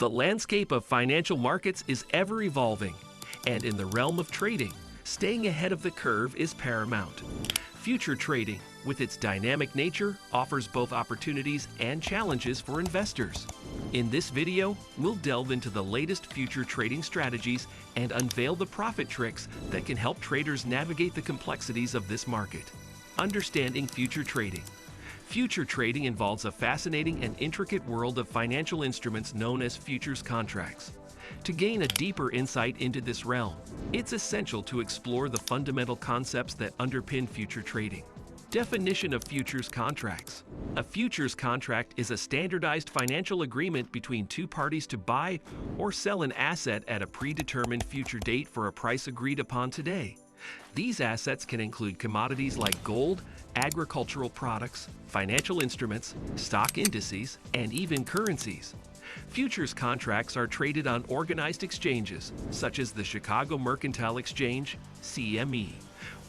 The landscape of financial markets is ever evolving, and in the realm of trading, staying ahead of the curve is paramount. Future trading, with its dynamic nature, offers both opportunities and challenges for investors. In this video, we'll delve into the latest future trading strategies and unveil the profit tricks that can help traders navigate the complexities of this market. Understanding future trading. Future trading involves a fascinating and intricate world of financial instruments known as futures contracts. To gain a deeper insight into this realm, it's essential to explore the fundamental concepts that underpin future trading. Definition of futures contracts. A futures contract is a standardized financial agreement between two parties to buy or sell an asset at a predetermined future date for a price agreed upon today. These assets can include commodities like gold, agricultural products, financial instruments, stock indices, and even currencies. Futures contracts are traded on organized exchanges, such as the Chicago Mercantile Exchange, CME,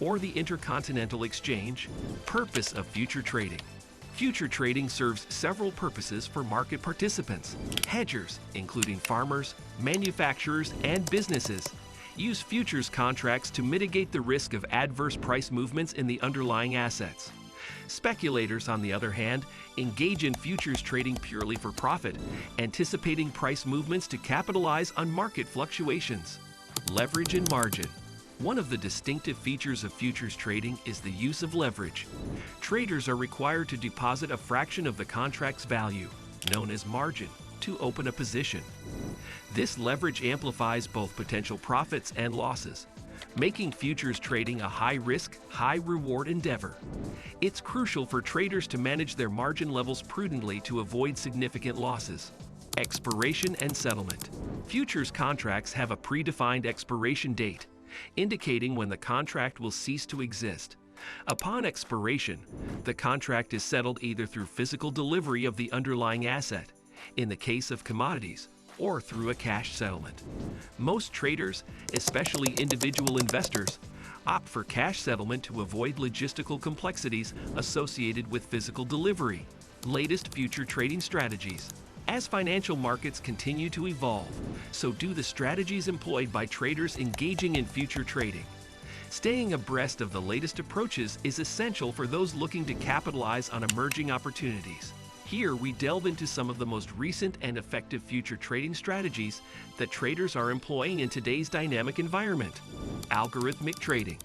or the Intercontinental Exchange. Purpose of future trading. Future trading serves several purposes for market participants. Hedgers, including farmers, manufacturers, and businesses, use futures contracts to mitigate the risk of adverse price movements in the underlying assets. Speculators, on the other hand, engage in futures trading purely for profit, anticipating price movements to capitalize on market fluctuations. Leverage and margin. One of the distinctive features of futures trading is the use of leverage. Traders are required to deposit a fraction of the contract's value, known as margin, to open a position. This leverage amplifies both potential profits and losses, making futures trading a high-risk, high-reward endeavor. It's crucial for traders to manage their margin levels prudently to avoid significant losses. Expiration and settlement. Futures contracts have a predefined expiration date, indicating when the contract will cease to exist. Upon expiration, the contract is settled either through physical delivery of the underlying asset, in the case of commodities, or through a cash settlement. Most traders, especially individual investors, opt for cash settlement to avoid logistical complexities associated with physical delivery. Latest future trading strategies. As financial markets continue to evolve, so do the strategies employed by traders engaging in future trading. Staying abreast of the latest approaches is essential for those looking to capitalize on emerging opportunities. Here, we delve into some of the most recent and effective future trading strategies that traders are employing in today's dynamic environment. Algorithmic trading.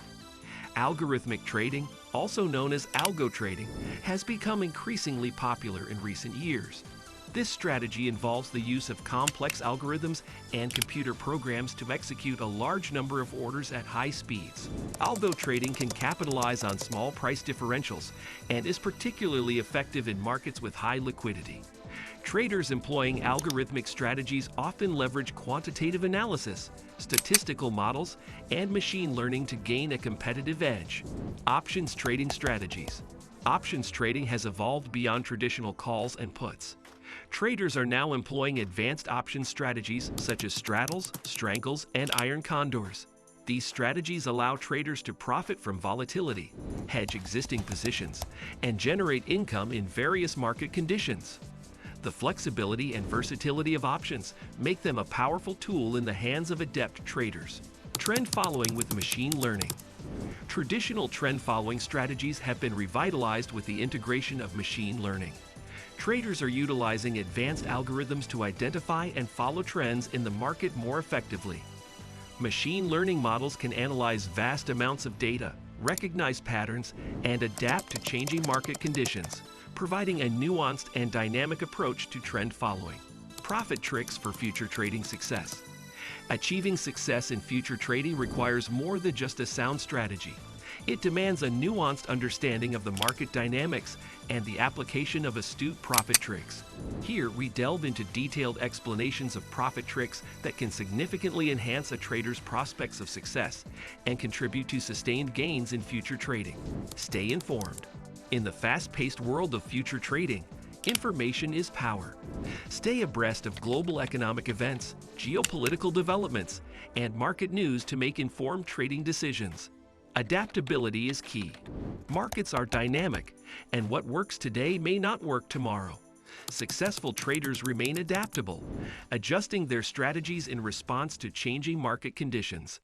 Algorithmic trading, also known as algo trading, has become increasingly popular in recent years. This strategy involves the use of complex algorithms and computer programs to execute a large number of orders at high speeds. Algo trading can capitalize on small price differentials and is particularly effective in markets with high liquidity. Traders employing algorithmic strategies often leverage quantitative analysis, statistical models, and machine learning to gain a competitive edge. Options trading strategies. Options trading has evolved beyond traditional calls and puts. Traders are now employing advanced option strategies such as straddles, strangles, and iron condors. These strategies allow traders to profit from volatility, hedge existing positions, and generate income in various market conditions. The flexibility and versatility of options make them a powerful tool in the hands of adept traders. Trend following with machine learning. Traditional trend following strategies have been revitalized with the integration of machine learning. Traders are utilizing advanced algorithms to identify and follow trends in the market more effectively. Machine learning models can analyze vast amounts of data, recognize patterns, and adapt to changing market conditions, providing a nuanced and dynamic approach to trend following. Profit tricks for future trading success. Achieving success in future trading requires more than just a sound strategy. It demands a nuanced understanding of the market dynamics and the application of astute profit tricks. Here, we delve into detailed explanations of profit tricks that can significantly enhance a trader's prospects of success and contribute to sustained gains in future trading. Stay informed. In the fast-paced world of future trading, information is power. Stay abreast of global economic events, geopolitical developments, and market news to make informed trading decisions. Adaptability is key. Markets are dynamic, and what works today may not work tomorrow. Successful traders remain adaptable, adjusting their strategies in response to changing market conditions.